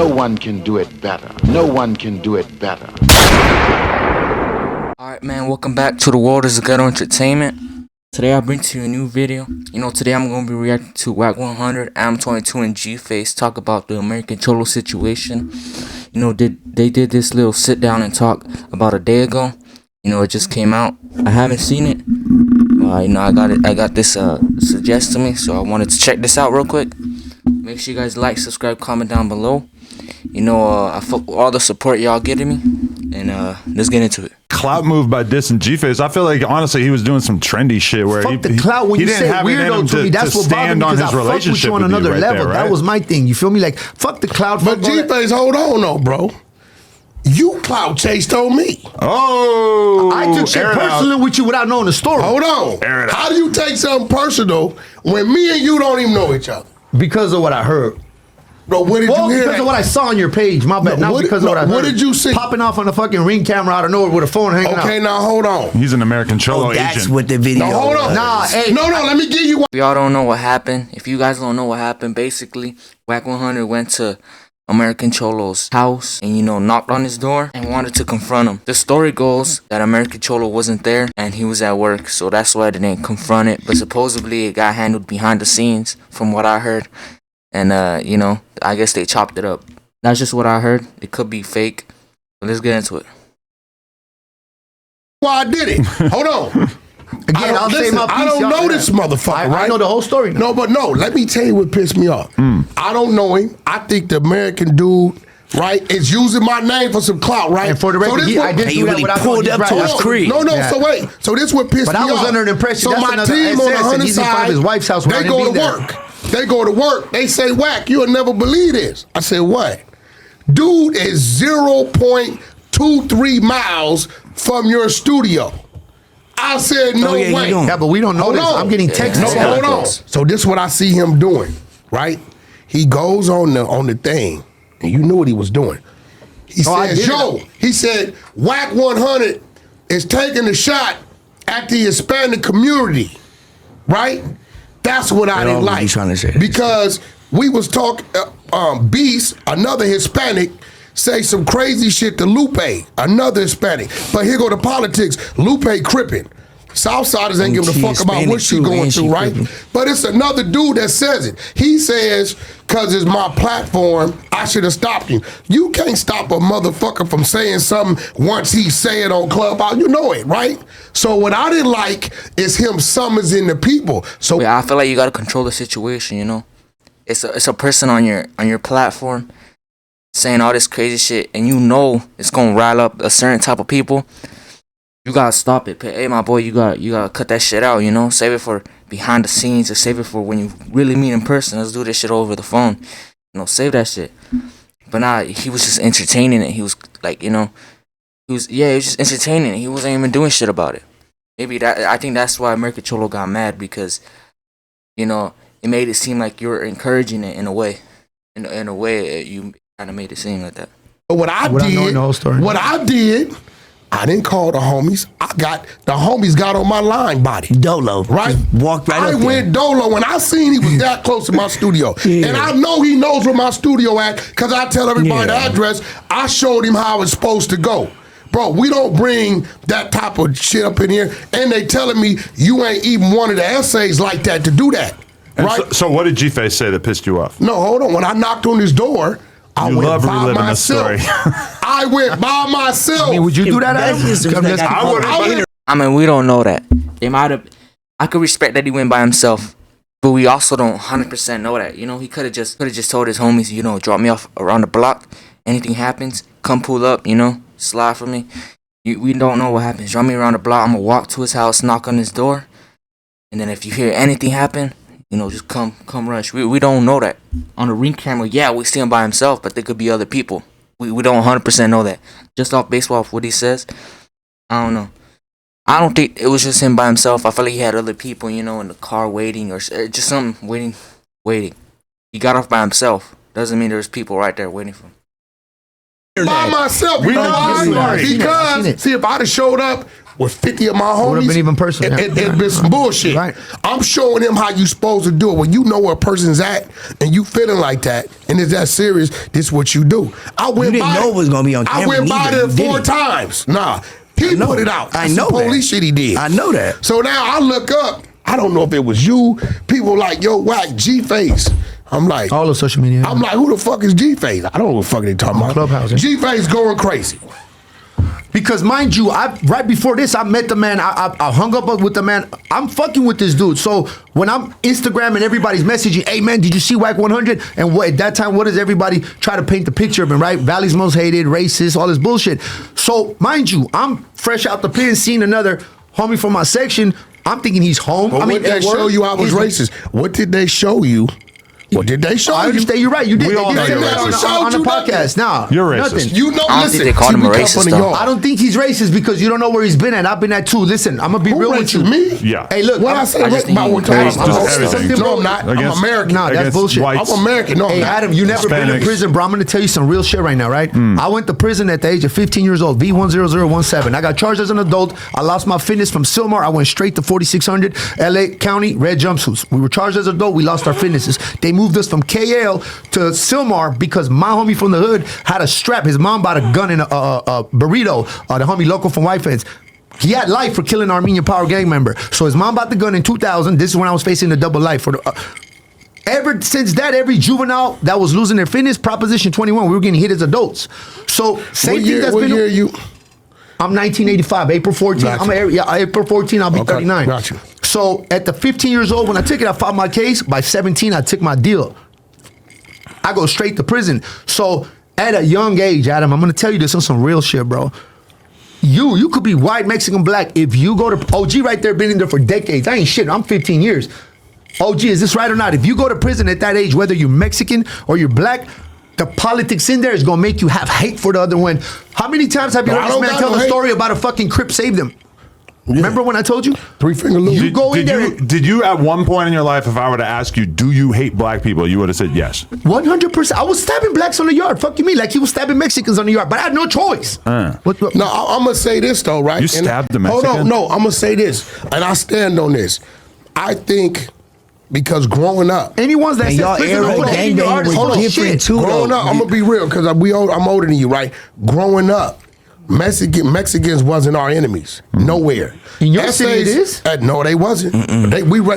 No one can do it better. No one can do it better. Alright man, welcome back to the world is ghetto entertainment. Today I bring to you a new video. Today I'm going to be reacting to Wack 100, Am22 and G-Face talk about the American Cholo situation. They did this little sit down and talk about a day ago. It just came out. I haven't seen it. I got this suggested to me, so I wanted to check this out real quick. Make sure you guys like, subscribe, comment down below. I fuck with all the support y'all getting me, and let's get into it. Clout move by dissing G-Face. I feel like honestly he was doing some trendy shit where fuck the clout when you say weirdo to me. That's what bothered me because I fuck with you on another level. That was my thing. You feel me? Like fuck the clout. But G-Face, hold on though, bro. You clout chased on me. Oh, I took shit personal with you without knowing the story. Hold on. How do you take something personal when me and you don't even know each other? Because of what I heard. Bro, what did you hear? Because of what I saw on your page, my bad. Not because of what I heard. What did you see? Popping off on the fucking ring camera out of nowhere with a phone hanging out. Okay, now hold on. He's an American Cholo agent. That's what the video was. Hold on. Nah, hey. No, let me give you. If y'all don't know what happened, if you guys don't know what happened, basically, Wack 100 went to American Cholo's house and, knocked on his door and wanted to confront him. The story goes that American Cholo wasn't there and he was at work, so that's why they didn't confront it. But supposedly it got handled behind the scenes, from what I heard. And, I guess they chopped it up. That's just what I heard. It could be fake. But let's get into it. Well, I did it. Hold on. Again, I'll say my piece. I don't know this motherfucker, right? I know the whole story now. No, let me tell you what pissed me off. I don't know him. I think the American dude, right, is using my name for some clout, right? And for the record, I did do that without pulled up to his crib. No, so wait. So this what pissed me off. But I was under the impression so my team on the Hunter side, his wife's house they go to work. They go to work. They say, Wack, you'll never believe this. I said, what? Dude is 0.23 miles from your studio. I said, no way. Yeah, but we don't know this. I'm getting texts. Hold on. So this is what I see him doing, right? He goes on the thing, and you knew what he was doing. He says, he said, Wack 100 is taking a shot at the Hispanic community, right? That's what I didn't like. Because we was talking, Beast, another Hispanic, say some crazy shit to Lupe, another Hispanic. But here go the politics. Lupe crippin'. Southsiders ain't giving a fuck about what she going through, right? But it's another dude that says it. He says, cause it's my platform, I should have stopped you. You can't stop a motherfucker from saying something once he say it on Clubhouse. You know it, right? So what I didn't like is him summoning the people. So yeah, I feel like you gotta control the situation, It's a person on your platform saying all this crazy shit, and it's gonna rile up a certain type of people. You gotta stop it. Hey, my boy, you gotta cut that shit out. Save it for behind the scenes, or save it for when you really meet in person. Let's do this shit over the phone. Save that shit. But nah, he was just entertaining it. He was like, he was just entertaining it. He wasn't even doing shit about it. I think that's why American Cholo got mad, because, it made it seem like you were encouraging it in a way. In a way, you kind of made it seem like that. But what I did, I didn't call the homies. The homies got on my line body. Dolo. Right? Just walked right up there. I went Dolo when I seen he was that close to my studio. And I know he knows where my studio at, because I tell everybody the address. I showed him how it's supposed to go. Bro, we don't bring that type of shit up in here. And they telling me you ain't even one of the essays like that to do that. Right? So what did G-Face say that pissed you off? No, hold on. When I knocked on his door, I went by myself. I went by myself. Would you do that? I mean, we don't know that. They might have. I could respect that he went by himself, but we also don't 100% know that. He could have just told his homies, drop me off around the block. Anything happens, come pull up. Slide for me. We don't know what happens. Drop me around the block. I'm gonna walk to his house, knock on his door, and then if you hear anything happen, just come rush. We don't know that. On the ring camera, yeah, we see him by himself, but there could be other people. We don't 100% know that. Just off off what he says, I don't know. I don't think it was just him by himself. I feel like he had other people, in the car waiting, or just something waiting. He got off by himself. Doesn't mean there's people right there waiting for him. By myself, because see, if I'd have showed up with 50 of my homies, would've been even personal. It'd been some bullshit. Right. I'm showing them how you supposed to do it. When you know where a person's at and you feeling like that and it's that serious, this is what you do. You didn't know it was going to be on camera. I went by neither, there 4 times. Nah, he put it out. I That's know some that. police shit he did. I know that. So now I look up. I don't know if it was you. People like, yo, Wack, G-Face. I'm like, all of social media. I'm like, who the fuck is G-Face? I don't know what the fuck they talking about. Clubhouse, yeah. G-Face going crazy. Because mind you, right before this, I met the man. I hung up with the man. I'm fucking with this dude. So when I'm Instagram and everybody's messaging, hey man, did you see Wack 100? And what at that time, what does everybody try to paint the picture of him, right? Valley's most hated, racist, all this bullshit. So mind you, I'm fresh out the pen, seeing another homie from my section. I'm thinking he's home. But what they show you I was racist? What did they show you? What did they show you? I understand. You're right. You did. We all know say you're that racist. on the podcast. Nah, You're racist. nothing. You know, I don't think they called him a racist, though. I don't think he's racist because you don't know where he's been at. I've been at too. Listen, I'm gonna be real with you. Me? Yeah. Hey, look. What I say just think about what he time? raised just everything. No, I'm not. I'm Against- American. Nah, that's against bullshit. whites. I'm American. No, I'm Hey, not. Adam, you never been in Hispanics. prison, bro. I'm gonna tell you some real shit right now, right? I went to prison at the age of 15 years old, V10017. I got charged as an adult. I lost my fitness from Sylmar. I went straight to 4600 LA County, red jumpsuits. We were charged as adult. We lost our fitnesses. They moved us from KL to Sylmar because my homie from the hood had a strap. His mom bought a gun in a burrito. The homie local from White Fence. He had life for killing an Armenian Power gang member. So his mom bought the gun in 2000. This is when I was facing the double life for the. Ever since that, every juvenile that was losing their fitness, Proposition 21, we were getting hit as adults. So same What thing year? that's What been. year you? I'm 1985, April 14. Gotcha. April 14, I'll be Okay, 39. gotcha. So at the 15 years old, when I took it, I filed my case. By 17, I took my deal. I go straight to prison. So at a young age, Adam, I'm gonna tell you this on some real shit, bro. You could be white, Mexican, black. If you go to OG right there, been in there for decades. I ain't shit. I'm 15 years. OG, is this right or not? If you go to prison at that age, whether you're Mexican or you're black, the politics in there is gonna make you have hate for the other one. How many times have you heard this man tell a story about a fucking Crip saved him? Yeah. Remember when I told you? 3 Finger Lou. You go in there. Did you at one point in your life, if I were to ask you, do you hate black people, you would have said yes. 100%. I was stabbing blacks on the yard. Fuck you, me. Like he was stabbing Mexicans on the yard, but I had no choice. What? No, I'm gonna say this though, right? You stabbed the Mexican? Hold on, no, I'm gonna say this, and I stand on this. I think because growing up, Anyone's that And said y'all prison era don't gang hate your bang artist, was hold on, different shit. too. growing up, I'm gonna be real because I'm older than you, right? Growing up, Mexicans wasn't our enemies. Nowhere. In your city it is? No, they wasn't.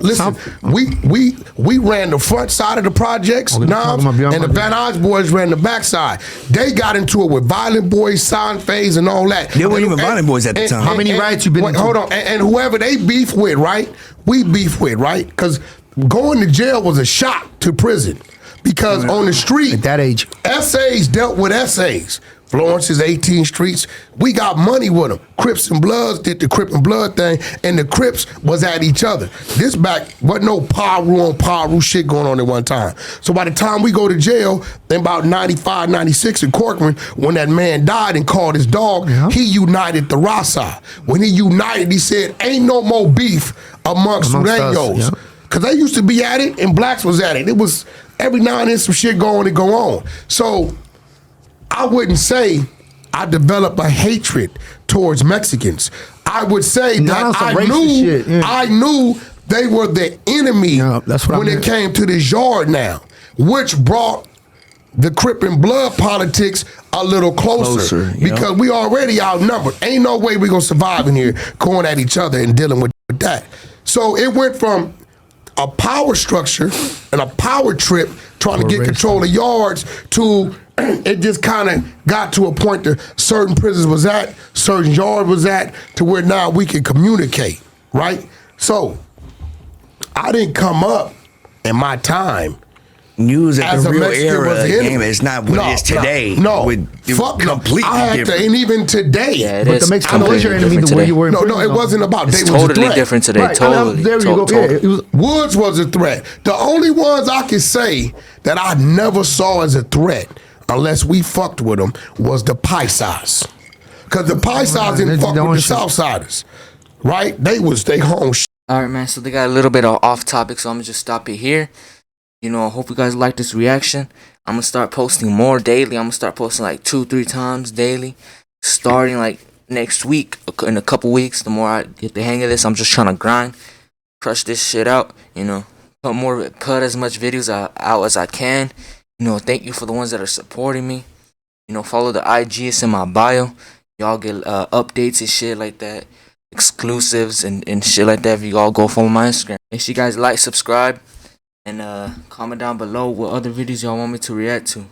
Listen, we ran the front side of the projects, Oh, Knobs, talking about and the Van Nuys boys ran the back side. They got into it with Violent Boys, Sound Phase, and all that. They weren't even Violent Boys at the time. How many riots you been into? Hold on, and whoever they beef with, right? We beef with, right? Because going to jail was a shock to prison. Because on the street, At that age. essays dealt with essays. Florence's 18 Streets, we got money with them. Crips and Bloods did the Crip and Blood thing, and the Crips was at each other. This back wasn't no Paru on Paru shit going on at one time. So by the time we go to jail, in about 95, 96 in Corcoran, when that man died and called his dog, he united the Rasa. When he united, he said, ain't no more beef amongst us, Sureños. yeah. Because they used to be at it, and blacks was at it. It was every now and then some shit going to go on. So I wouldn't say I developed a hatred towards Mexicans. I would say Nah, that some I racist knew shit, yeah. I knew they were the enemy Yeah, that's what I when it meant. came to this yard now, which brought the Crip and Blood politics a little closer, yeah. because we already outnumbered. Ain't no way we gonna survive in here going at each other and dealing with that. So it went from a power structure and a power trip trying to get control of yards to it just kind of got to a point that certain prisons was at, certain yard was at, to where now we can communicate, right? So I didn't come up in my time You was at as the a real Mexican era was of the the enemy. game. It's not what it is today. No, It was fuck no. completely I had different. to, and even today. Yeah, it But is the Mexican was your completely enemy different the way today. you were in No, prison. it wasn't about. It's they was a totally threat. different today. Right, I mean, Totally. there you go. Totally. Yeah, it was, Woods was a threat. The only ones I can say that I never saw as a threat, unless we fucked with them, was the Paisas. Because the Paisas didn't fuck with the Southsiders, right? They home. All right, man. So they got a little bit off topic, so I'm gonna just stop it here. You know, I hope you guys like this reaction. I'm gonna start posting more daily. I'm gonna start posting like 2-3 times daily, starting like next week, in a couple weeks, the more I get the hang of this, I'm just trying to grind, crush this shit out, you know, put as much videos out as I can. You know, thank you for the ones that are supporting me. You know, follow the IG, it's in my bio. Y'all get updates and shit like that, exclusives and shit like that if you all go follow my Instagram. Make sure you guys like, subscribe, and comment down below what other videos y'all want me to react to.